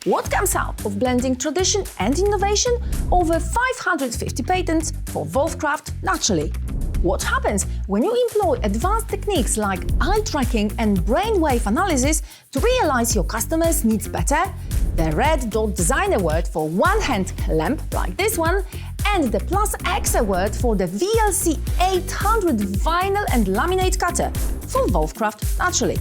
What comes out of blending tradition and innovation? Over 550 patents for Wolfcraft naturally. What happens when you employ advanced techniques like eye tracking and brainwave analysis to realize your customers' needs better? The Red Dot Design Award for one-hand lamp like this one, and the Plus X Award for the VLC 800 vinyl and laminate cutter for Wolfcraft naturally.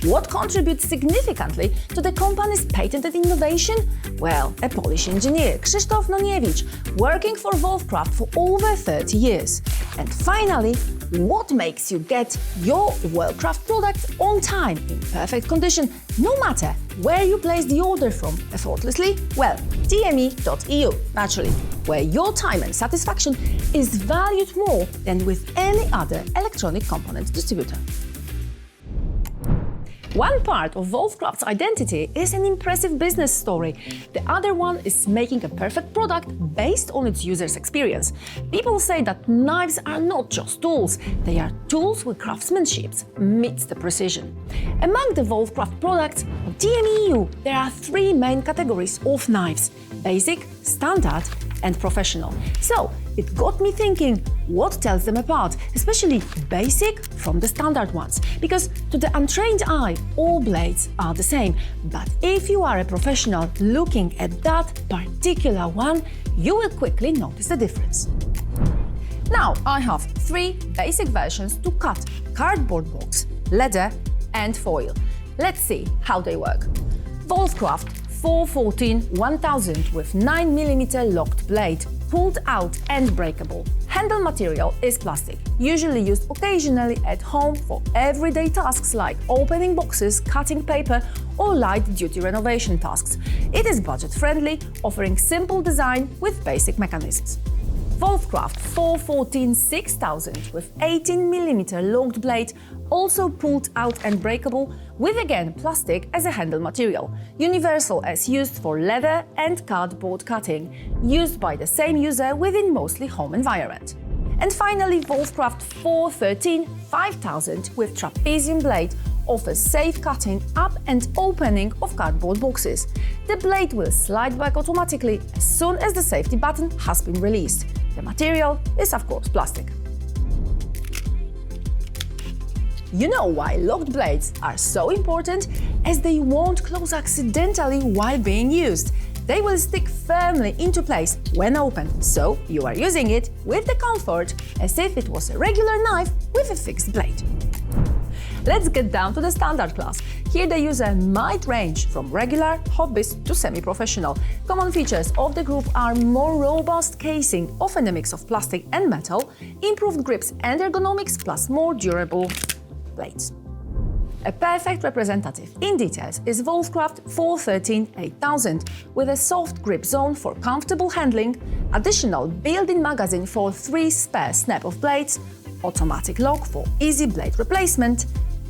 What contributes significantly to the company's patented innovation? Well, a Polish engineer, Krzysztof Noniewicz, working for Wolfcraft for over 30 years. And finally, what makes you get your Wolfcraft product on time, in perfect condition, no matter where you place the order from effortlessly? Well, TME.eu, naturally, where your time and satisfaction is valued more than with any other electronic components distributor. One part of Wolfcraft's identity is an impressive business story. The other one is making a perfect product based on its user's experience. People say that knives are not just tools, they are tools where craftsmanship meets the precision. Among the Wolfcraft products of TME.eu, there are three main categories of knives: basic, standard, and professional. So, it got me thinking, what tells them apart, especially basic from the standard ones? Because to the untrained eye, all blades are the same. But if you are a professional looking at that particular one, you will quickly notice the difference. Now, I have three basic versions to cut: cardboard box, leather, and foil. Let's see how they work. Wolfcraft 414-1000 with 9mm locked blade, pulled out and breakable. Handle material is plastic, usually used occasionally at home for everyday tasks like opening boxes, cutting paper, or light-duty renovation tasks. It is budget-friendly, offering simple design with basic mechanisms. Wolfcraft 414-6000 with 18mm locked blade, also pulled out and breakable, with again plastic as a handle material, universal as used for leather and cardboard cutting, used by the same user within mostly home environment. And finally, Wolfcraft 413-5000 with trapezium blade offers safe cutting up and opening of cardboard boxes. The blade will slide back automatically as soon as the safety button has been released. The material is of course plastic. You know why locked blades are so important? As they won't close accidentally while being used. They will stick firmly into place when open, so you are using it with the comfort as if it was a regular knife with a fixed blade. Let's get down to the standard class. Here the user might range from regular, hobbyist to semi-professional. Common features of the group are more robust casing, often a mix of plastic and metal, improved grips and ergonomics, plus more durable blades. A perfect representative in details is Wolfcraft 413-8000 with a soft grip zone for comfortable handling, additional built-in magazine for 3 spare snap of blades, automatic lock for easy blade replacement,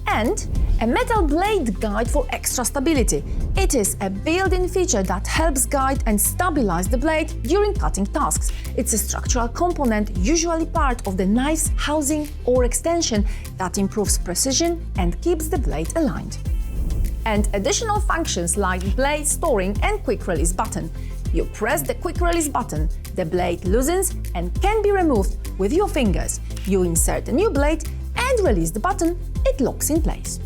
and a metal blade guide for extra stability. It is a built-in feature that helps guide and stabilize the blade during cutting tasks. It's a structural component, usually part of the knife's housing or extension, that improves precision and keeps the blade aligned. And additional functions like blade storing and quick release button. You press the quick release button, the blade loosens and can be removed with your fingers. You insert a new blade and release the button, it locks in place.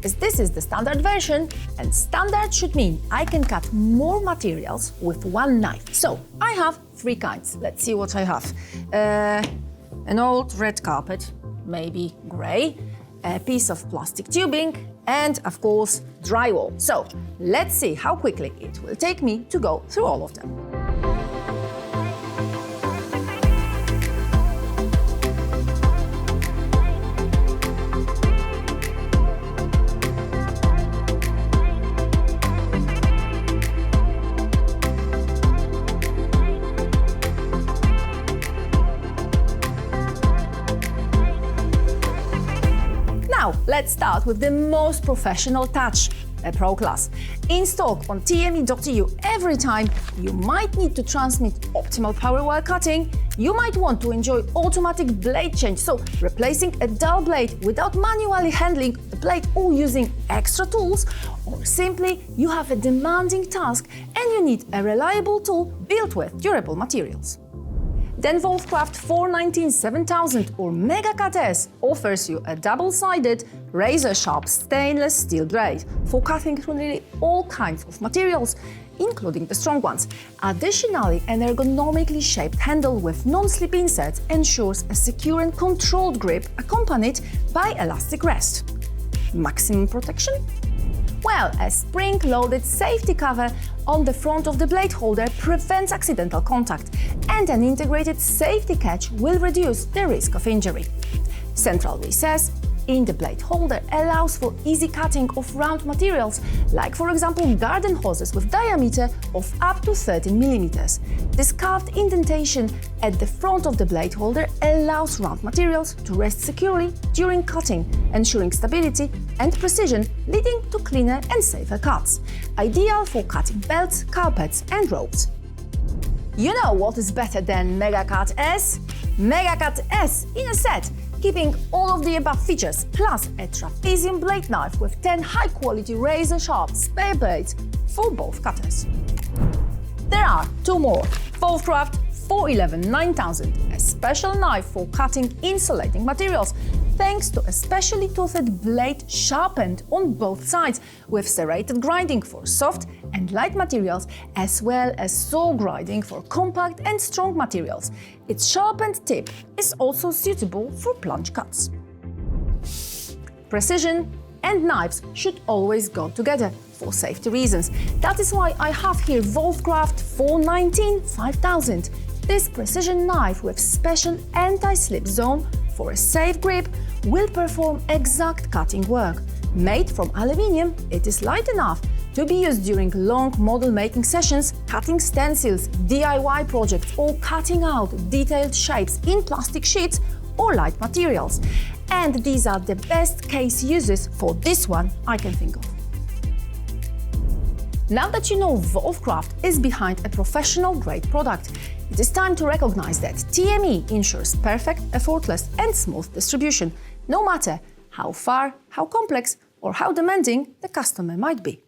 As this is the standard version, and standard should mean I can cut more materials with one knife. So I have 3 kinds. Let's see what I have. An old red carpet, maybe grey, a piece of plastic tubing, and of course drywall. So let's see how quickly it will take me to go through all of them. Now, let's start with the most professional touch, a pro class. In stock on TME.eu every time you might need to transmit optimal power while cutting, you might want to enjoy automatic blade change, so replacing a dull blade without manually handling the blade or using extra tools, or simply you have a demanding task and you need a reliable tool built with durable materials. Then Wolfcraft 419-7000 or Mega Cut S offers you a double-sided, razor-sharp stainless steel blade for cutting through nearly all kinds of materials, including the strong ones. Additionally, an ergonomically shaped handle with non-slip inserts ensures a secure and controlled grip accompanied by elastic rest. Maximum protection? Well, a spring-loaded safety cover on the front of the blade holder prevents accidental contact, and an integrated safety catch will reduce the risk of injury. Central recess in the blade holder allows for easy cutting of round materials, like for example garden hoses with diameter of up to 13 mm. This carved indentation at the front of the blade holder allows round materials to rest securely during cutting, ensuring stability and precision, leading to cleaner and safer cuts. Ideal for cutting belts, carpets and ropes. You know what is better than Mega Cut S? Mega Cut S in a set, keeping all of the above features, plus a trapezium blade knife with 10 high-quality razor-sharp spare blades for both cutters. There are two more. Wolfcraft 411-9000, a special knife for cutting insulating materials, thanks to a specially toothed blade sharpened on both sides, with serrated grinding for soft and light materials, as well as saw grinding for compact and strong materials. Its sharpened tip is also suitable for plunge cuts. Precision and knives should always go together for safety reasons. That is why I have here Wolfcraft 419-5000. This precision knife with special anti-slip zone for a safe grip will perform exact cutting work. Made from aluminium, it is light enough to be used during long model making sessions, cutting stencils, DIY projects, or cutting out detailed shapes in plastic sheets or light materials. And these are the best case uses for this one I can think of. Now that you know Wolfcraft is behind a professional-grade product, it is time to recognize that TME ensures perfect, effortless and smooth distribution, no matter how far, how complex or how demanding the customer might be.